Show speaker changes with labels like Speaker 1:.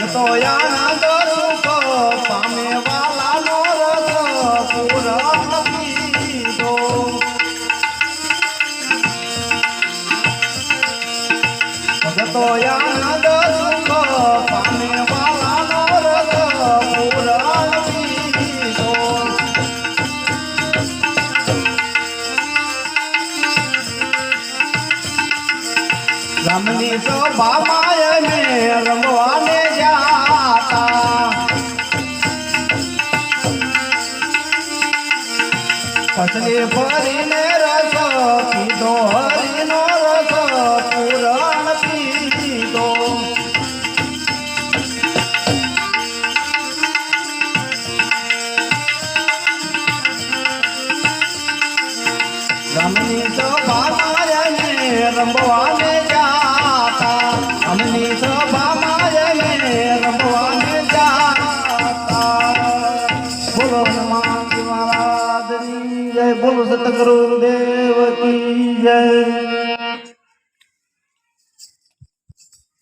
Speaker 1: ભગતો આનંદ સુખ પામે વાલાનો રસ પૂરણ પીધો ભગતો આનંદ સુખ પામે વાલાનો રસ પૂરણ પીધો રામની સભામાં અમે રમવાને જાતા પછલી ફરીને રસ પીધો હરીનો રસ પૂરણ પીધો રામની સભામાં અમે રમવાને અમની સભામાં અમે રમવાને જાતા બોલો હનુમાનજી મહારાજની જય બોલો સતગુરુદેવ કી જય